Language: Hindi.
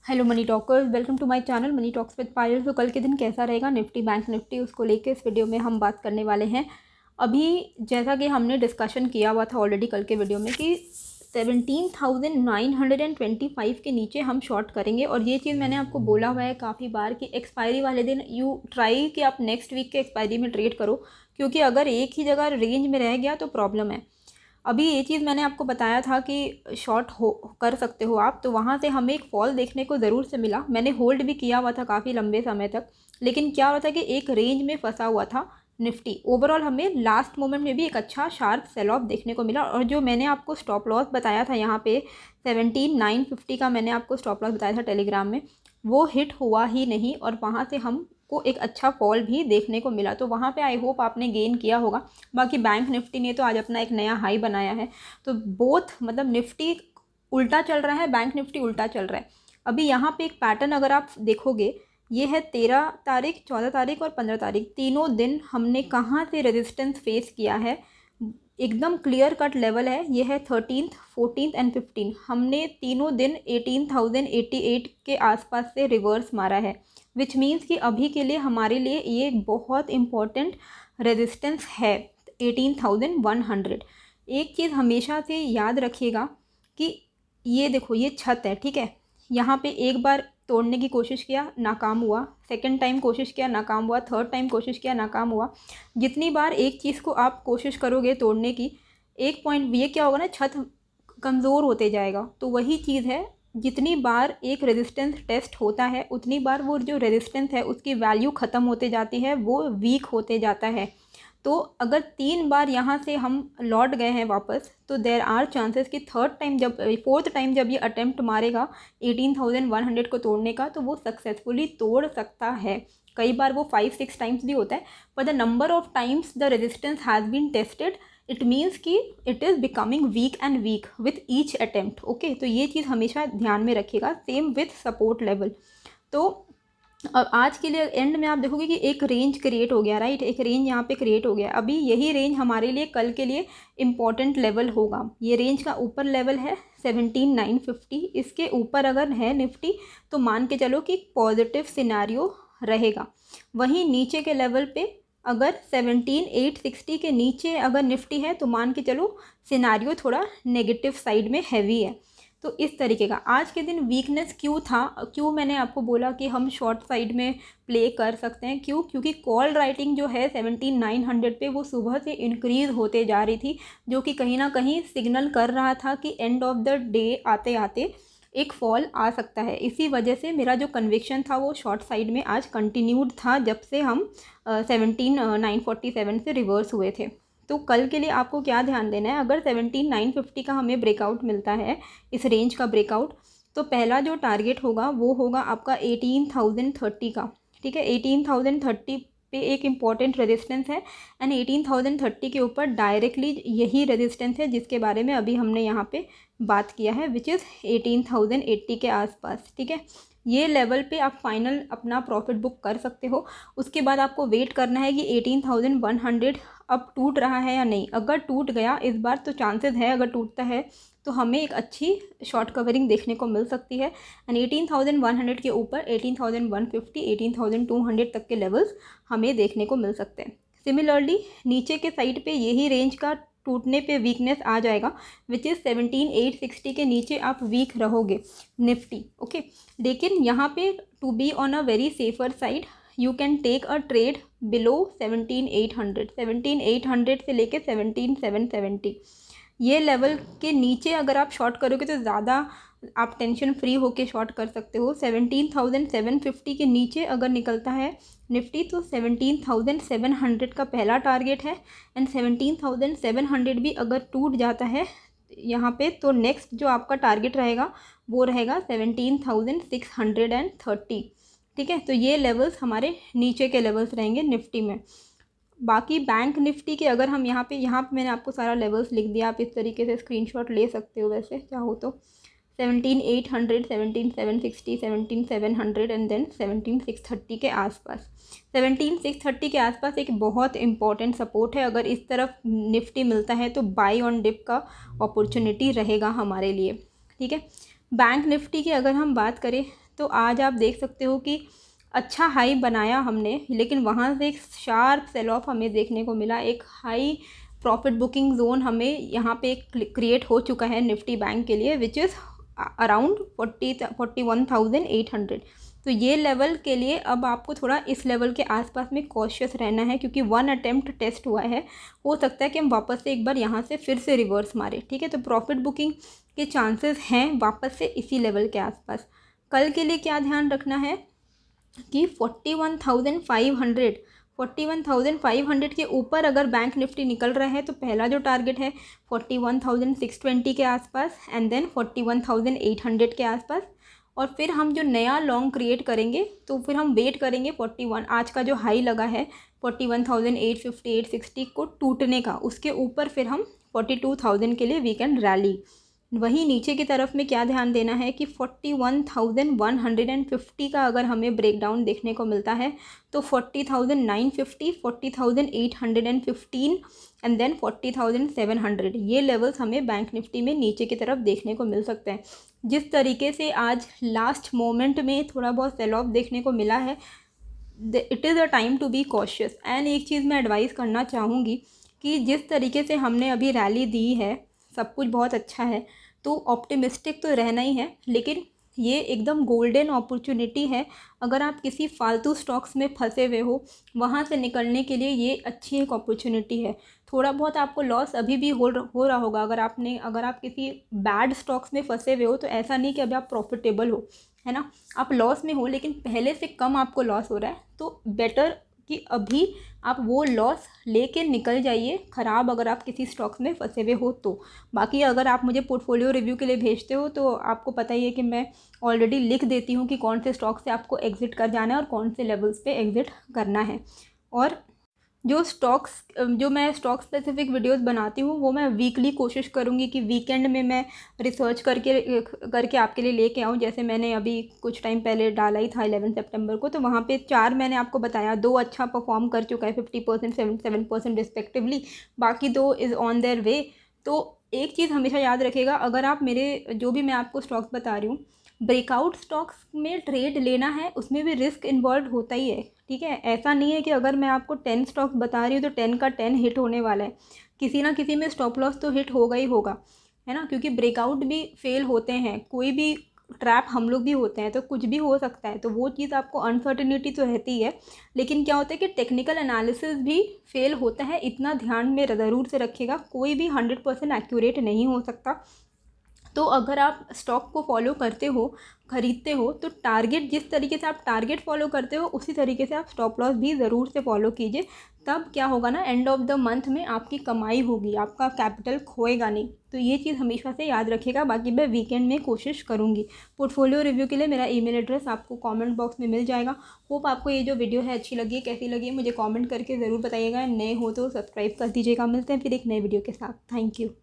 Hello money talkers, welcome to my channel money talks with Payal. तो कल के दिन कैसा रहेगा निफ्टी बैंक निफ्टी, उसको लेके इस वीडियो में हम बात करने वाले हैं। अभी जैसा कि हमने डिस्कशन किया हुआ था ऑलरेडी कल के वीडियो में कि 17,925 के नीचे हम शॉर्ट करेंगे। और ये चीज़ मैंने आपको बोला हुआ है काफ़ी बार कि एक्सपायरी वाले दिन यू ट्राई कि आप नेक्स्ट वीक के एक्सपायरी में ट्रेड करो, क्योंकि अगर एक ही जगह रेंज में रह गया तो प्रॉब्लम है। अभी ये चीज़ मैंने आपको बताया था कि शॉर्ट हो कर सकते हो आप, तो वहाँ से हमें एक फॉल देखने को ज़रूर से मिला। मैंने होल्ड भी किया हुआ था काफ़ी लंबे समय तक, लेकिन क्या हुआ था कि एक रेंज में फंसा हुआ था निफ्टी। ओवरऑल हमें लास्ट मोमेंट में भी एक अच्छा शार्प सेल ऑफ देखने को मिला। और जो मैंने आपको स्टॉप लॉस बताया था यहाँ पे 17,950 का मैंने आपको स्टॉप लॉस बताया था टेलीग्राम में, वो हिट हुआ ही नहीं और वहाँ से हमको एक अच्छा फॉल भी देखने को मिला। तो वहाँ पे आई होप आपने गेन किया होगा। बाकी बैंक निफ्टी ने तो आज अपना एक नया हाई बनाया है। तो बोथ मतलब निफ्टी उल्टा चल रहा है, बैंक निफ्टी उल्टा चल रहा है। अभी यहाँ पे एक पैटर्न अगर आप देखोगे, ये है 13 तारीख, 14 तारीख और 15 तारीख, तीनों दिन हमने कहाँ से रेजिस्टेंस फेस किया है। एकदम क्लियर कट लेवल है, ये है 13th, 14th एंड 15। हमने तीनों दिन 18,088 के आसपास से रिवर्स मारा है, विच मीन्स कि अभी के लिए हमारे लिए ये बहुत इम्पॉर्टेंट रेजिस्टेंस है 18,100। एक चीज़ हमेशा से याद रखिएगा कि ये देखो, ये छत है, ठीक है। यहाँ पे एक बार तोड़ने की कोशिश किया, नाकाम हुआ। सेकंड टाइम कोशिश किया, नाकाम हुआ। थर्ड टाइम कोशिश किया, नाकाम हुआ। जितनी बार एक चीज़ को आप कोशिश करोगे तोड़ने की, एक पॉइंट ये क्या होगा ना, छत कमज़ोर होते जाएगा। तो वही चीज़ है, जितनी बार एक रेजिस्टेंस टेस्ट होता है उतनी बार वो जो रेजिस्टेंस है उसकी वैल्यू ख़त्म होते जाती है, वो वीक होते जाता है। तो अगर 3 बार यहाँ से हम लौट गए हैं वापस, तो देर आर चांसेस कि फोर्थ टाइम जब ये अटेम्प्ट मारेगा 18,100 को तोड़ने का, तो वो सक्सेसफुली तोड़ सकता है। कई बार वो 5-6 टाइम्स भी होता है, पर the number of times the resistance has been tested, it means कि it is becoming weak and weak with each attempt. Okay, तो ये चीज़ हमेशा ध्यान में रखिएगा। Same with support level. तो अब आज के लिए एंड में आप देखोगे कि एक रेंज क्रिएट हो गया, राइट। एक रेंज यहाँ पे क्रिएट हो गया। अभी यही रेंज हमारे लिए कल के लिए इम्पॉर्टेंट लेवल होगा। ये रेंज का ऊपर लेवल है 17,950। इसके ऊपर अगर है निफ्टी तो मान के चलो कि पॉजिटिव सिनेरियो रहेगा। वहीं नीचे के लेवल पे अगर 17,860 के नीचे अगर निफ्टी है तो मान के चलो सिनेरियो थोड़ा नेगेटिव साइड में हैवी है। तो इस तरीके का आज के दिन वीकनेस क्यों था, क्यों मैंने आपको बोला कि हम शॉर्ट साइड में प्ले कर सकते हैं, क्योंकि कॉल राइटिंग जो है 17,900 पे वो सुबह से इंक्रीज़ होते जा रही थी, जो कि कहीं ना कहीं सिग्नल कर रहा था कि एंड ऑफ द डे आते आते एक फॉल आ सकता है। इसी वजह से मेरा जो कन्विक्शन था वो शॉर्ट साइड में आज कंटिन्यूड था, जब से हम 17,947 से रिवर्स हुए थे। तो कल के लिए आपको क्या ध्यान देना है, अगर 17,950 का हमें ब्रेकआउट मिलता है, इस रेंज का ब्रेकआउट, तो पहला जो टारगेट होगा वो होगा आपका 18,030 का, ठीक है। 18,030 पे एक इम्पॉर्टेंट रेजिस्टेंस है एंड 18,030 के ऊपर डायरेक्टली यही रेजिस्टेंस है जिसके बारे में अभी हमने यहाँ पे बात किया है, विच इज़ 18,080 के आसपास, ठीक है। ये लेवल पे आप फाइनल अपना प्रॉफिट बुक कर सकते हो। उसके बाद आपको वेट करना है कि 18,100 अब टूट रहा है या नहीं। अगर टूट गया इस बार तो चांसेस है, अगर टूटता है तो हमें एक अच्छी शॉर्ट कवरिंग देखने को मिल सकती है। एंड 18,100 के ऊपर 18,150, 18,200 तक के लेवल्स हमें देखने को मिल सकते हैं। सिमिलरली नीचे के साइड पे यही रेंज का टूटने पे वीकनेस आ जाएगा, विच इज़ 17,860 के नीचे आप वीक रहोगे निफ्टी, ओके। लेकिन यहाँ पे to be on a very safer side you can take a trade below 17,800, 17,800 से लेके 17,770। ये लेवल के नीचे अगर आप शॉर्ट करोगे तो ज़्यादा आप टेंशन फ्री होके शॉर्ट कर सकते हो। 17,750 के नीचे अगर निकलता है निफ्टी तो 17,700 का पहला टारगेट है एंड 17,700 भी अगर टूट जाता है यहाँ पे तो नेक्स्ट जो आपका टारगेट रहेगा वो रहेगा 17,630, ठीक है। तो ये लेवल्स हमारे नीचे के लेवल्स रहेंगे निफ्टी में। बाकी बैंक निफ्टी के अगर हम यहाँ पे मैंने आपको सारा लेवल्स लिख दिया, आप इस तरीके से स्क्रीनशॉट ले सकते हो वैसे चाहो तो। 17,800, 17,760, 17,700 एंड देन 17,630 के आसपास। 17,630 के आसपास एक बहुत इंपॉर्टेंट सपोर्ट है। अगर इस तरफ निफ्टी मिलता है तो बाई ऑन डिप का अपॉर्चुनिटी रहेगा हमारे लिए, ठीक है। बैंक निफ्टी की अगर हम बात करें तो आज आप देख सकते हो कि अच्छा हाई बनाया हमने, लेकिन वहाँ से एक शार्प सेल ऑफ हमें देखने को मिला। एक हाई प्रॉफिट बुकिंग जोन हमें यहाँ पे क्रिएट हो चुका है निफ्टी बैंक के लिए, विच इज़ अराउंड 41,800। तो ये लेवल के लिए अब आपको थोड़ा इस लेवल के आसपास में कॉशियस रहना है, क्योंकि 1 अटेम्प्ट टेस्ट हुआ है, हो सकता है कि हम वापस से एक बार यहाँ से फिर से रिवर्स मारें। ठीक है, तो प्रॉफिट बुकिंग के चांसेस हैं वापस से इसी लेवल के आसपास। कल के लिए क्या ध्यान रखना है कि 41,500 के ऊपर अगर बैंक निफ्टी निकल रहा है तो पहला जो टारगेट है 41,620 के आसपास, एंड देन 41,800 के आसपास। और फिर हम जो नया लॉन्ग क्रिएट करेंगे तो फिर हम वेट करेंगे 41, आज का जो हाई लगा है 41,850 860 को टूटने का, उसके ऊपर फिर हम 42,000 के लिए वी कैन रैली। वहीं नीचे की तरफ में क्या ध्यान देना है कि 41,150 का अगर हमें ब्रेकडाउन देखने को मिलता है तो 40,950, 40,815 एंड देन 40,700, ये लेवल्स हमें बैंक निफ्टी में नीचे की तरफ देखने को मिल सकते हैं। जिस तरीके से आज लास्ट मोमेंट में थोड़ा बहुत सेल ऑफ देखने को मिला है, it is a time to be cautious. And एक चीज़ मैं एडवाइस करना चाहूँगी कि जिस तरीके से हमने अभी रैली दी है, सब कुछ बहुत अच्छा है, तो ऑप्टिमिस्टिक तो रहना ही है, लेकिन ये एकदम गोल्डन अपॉर्चुनिटी है। अगर आप किसी फालतू स्टॉक्स में फंसे हुए हो, वहाँ से निकलने के लिए ये अच्छी एक अपॉर्चुनिटी है। थोड़ा बहुत आपको लॉस अभी भी हो रहा होगा, अगर आप किसी बैड स्टॉक्स में फंसे हुए हो, तो ऐसा नहीं कि अभी आप प्रॉफिटेबल हो, है ना, आप लॉस में हो, लेकिन पहले से कम आपको लॉस हो रहा है, तो बेटर कि अभी आप वो लॉस लेके निकल जाइए, ख़राब अगर आप किसी स्टॉक्स में फंसे हुए हो तो। बाकी अगर आप मुझे पोर्टफोलियो रिव्यू के लिए भेजते हो तो आपको पता ही है कि मैं ऑलरेडी लिख देती हूँ कि कौन से स्टॉक से आपको एग्ज़िट कर जाना है और कौन से लेवल्स पे एग्ज़िट करना है। और जो मैं स्टॉक स्पेसिफिक वीडियोस बनाती हूँ वो मैं वीकली कोशिश करूँगी कि वीकेंड में मैं रिसर्च करके आपके लिए लेके आऊँ। जैसे मैंने अभी कुछ टाइम पहले डाला ही था 11 सितंबर को, तो वहाँ पे 4 मैंने आपको बताया, 2 अच्छा परफॉर्म कर चुका है 50%, 77% रिस्पेक्टिवली, बाकी 2 इज़ ऑन देयर वे। तो एक चीज़ हमेशा याद रखिएगा, अगर आप मेरे जो भी मैं आपको स्टॉक्स बता रही हूँ, ब्रेकआउट स्टॉक्स में ट्रेड लेना है, उसमें भी रिस्क इन्वॉल्व होता ही है। ठीक है, ऐसा नहीं है कि अगर मैं आपको 10 स्टॉक्स बता रही हूँ तो 10 का 10 हिट होने वाला है, किसी ना किसी में स्टॉप लॉस तो हिट होगा ही होगा, है ना, क्योंकि ब्रेकआउट भी फेल होते हैं, कोई भी ट्रैप हम लोग भी होते हैं, तो कुछ भी हो सकता है, तो वो चीज़ आपको अनसर्टेनिटी तो रहती है। लेकिन क्या होता है कि टेक्निकल एनालिसिस भी फेल होता है, इतना ध्यान में ज़रूर से रखिएगा, कोई भी 100% एक्यूरेट नहीं हो सकता। तो अगर आप स्टॉक को फॉलो करते हो, ख़रीदते हो, तो टारगेट, जिस तरीके से आप टारगेट फॉलो करते हो उसी तरीके से आप स्टॉप लॉस भी ज़रूर से फॉलो कीजिए। तब क्या होगा ना, एंड ऑफ द मंथ में आपकी कमाई होगी, आपका कैपिटल खोएगा नहीं। तो ये चीज़ हमेशा से याद रखिएगा। बाकी मैं वीकेंड में कोशिश करूँगी। पोर्टफोलियो रिव्यू के लिए मेरा ईमेल एड्रेस आपको कमेंट बॉक्स में मिल जाएगा। होप आपको ये जो वीडियो है अच्छी लगी, कैसी लगी मुझे कमेंट करके ज़रूर बताइएगा। नए हो तो सब्सक्राइब कर दीजिएगा। मिलते हैं फिर एक नए वीडियो के साथ। Thank you.